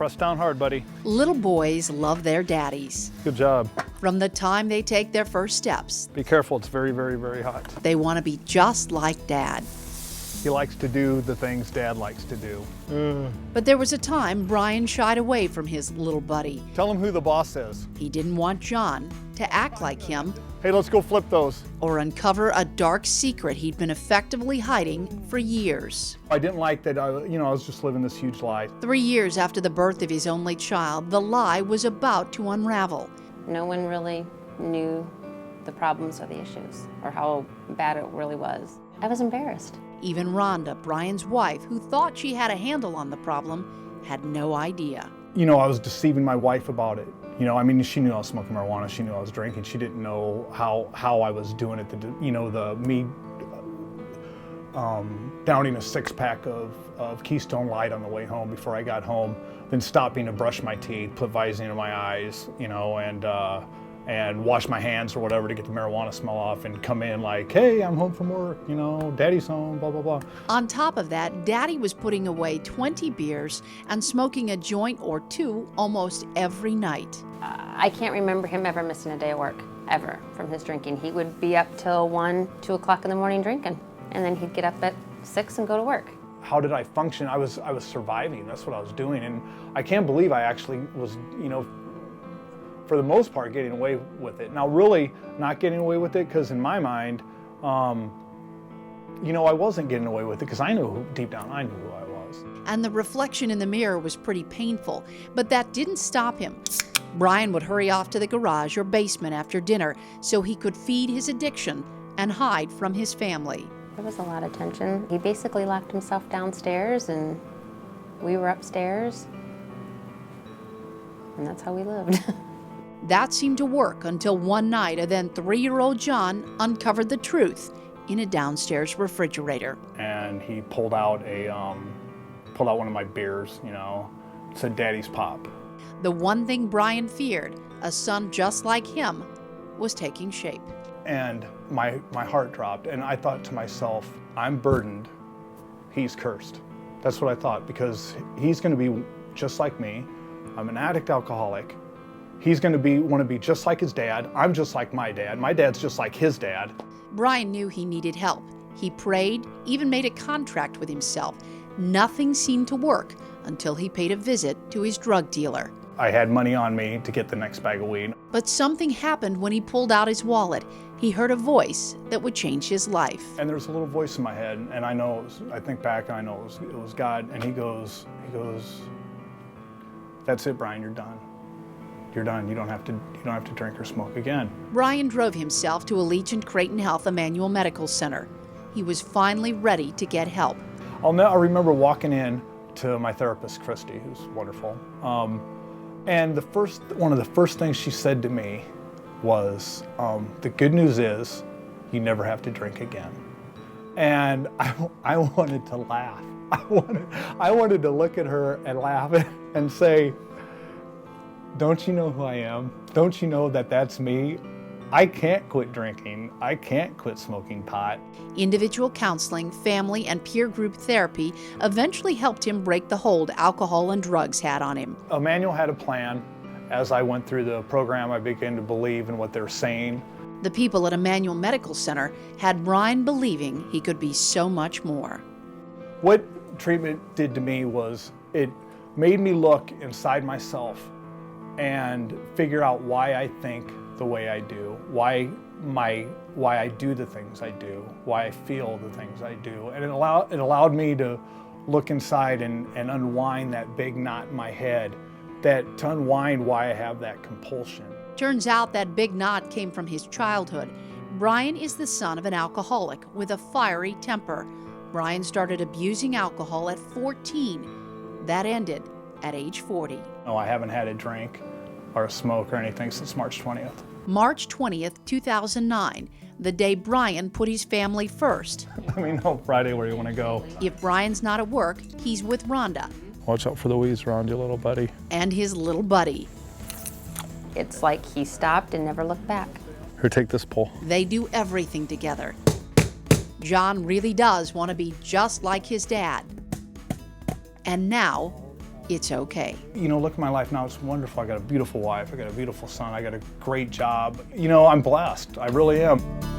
Press down hard, buddy. Little boys love their daddies. Good job. From the time they take their first steps, Be careful, it's very, very, very hot. they want to be just like Dad. He likes to do the things Dad likes to do. But there was a time Brian shied away from his little buddy. Tell him who the boss is. He didn't want John to act like him Hey, let's go flip those. or uncover a dark secret he'd been effectively hiding for years. I didn't like that I was just living this huge lie. 3 years after the birth of his only child, the lie was about to unravel. No one really knew the problems or the issues or how bad it really was. I was embarrassed. Even Rhonda, Brian's wife, who thought she had a handle on the problem, had no idea. I was deceiving my wife about it. She knew I was smoking marijuana. She knew I was drinking. She didn't know how I was doing it. Me downing a 6-pack of Keystone Light on the way home before I got home, then stopping to brush my teeth, put Visine in my eyes, and wash my hands or whatever to get the marijuana smell off and come in like, hey, I'm home from work, Daddy's home, blah, blah, blah. On top of that, Daddy was putting away 20 beers and smoking a joint or two almost every night. I can't remember him ever missing a day of work, ever, from his drinking. He would be up till 1, 2 o'clock in the morning drinking, and then he'd get up at 6 and go to work. How did I function? I was surviving. That's what I was doing, and I can't believe I actually was, for the most part, getting away with it. Now, really not getting away with it, because in my mind, I wasn't getting away with it, because deep down, I knew who I was. And the reflection in the mirror was pretty painful, but that didn't stop him. Brian would hurry off to the garage or basement after dinner so he could feed his addiction and hide from his family. There was a lot of tension. He basically locked himself downstairs, and we were upstairs, and that's how we lived. That seemed to work until one night, a then 3-year-old John uncovered the truth in a downstairs refrigerator. And he pulled out one of my beers, said Daddy's Pop. The one thing Brian feared, a son just like him, was taking shape. And my heart dropped, and I thought to myself, I'm burdened, he's cursed. That's what I thought, because he's going to be just like me. I'm an addict alcoholic. He's going to want to be just like his dad. I'm just like my dad. My dad's just like his dad. Brian knew he needed help. He prayed, even made a contract with himself. Nothing seemed to work until he paid a visit to his drug dealer. I had money on me to get the next bag of weed. But something happened when he pulled out his wallet. He heard a voice that would change his life. And there's a little voice in my head, and I think back, and I know it was God, and he goes, that's it, Brian, you're done. You're done. You don't have to drink or smoke again. Brian drove himself to Allegiant Creighton Health Emmanuel Medical Center. He was finally ready to get help. I remember walking in to my therapist, Christy, who's wonderful. And one of the first things she said to me was, the good news is you never have to drink again. And I wanted to laugh. I wanted to look at her and laugh and say, don't you know who I am? Don't you know that that's me? I can't quit drinking. I can't quit smoking pot. Individual counseling, family, and peer group therapy eventually helped him break the hold alcohol and drugs had on him. Emmanuel had a plan. As I went through the program, I began to believe in what they're saying. The people at Emmanuel Medical Center had Brian believing he could be so much more. What treatment did to me was it made me look inside myself and figure out why I think the way I do, why I do the things I do, why I feel the things I do. And it allowed me to look inside and unwind that big knot in my head, to unwind why I have that compulsion. Turns out that big knot came from his childhood. Brian is the son of an alcoholic with a fiery temper. Brian started abusing alcohol at 14. That ended at age 40. No, I haven't had a drink or a smoke or anything since March 20th. March 20th, 2009, the day Brian put his family first. Let me know Friday where you want to go. If Brian's not at work, he's with Rhonda. Watch out for the weeds around you, little buddy. And his little buddy. It's like he stopped and never looked back. Here, take this pull. They do everything together. John really does want to be just like his dad. And now, it's okay. You know, look at my life now, it's wonderful. I got a beautiful wife, I got a beautiful son, I got a great job. You know, I'm blessed, I really am.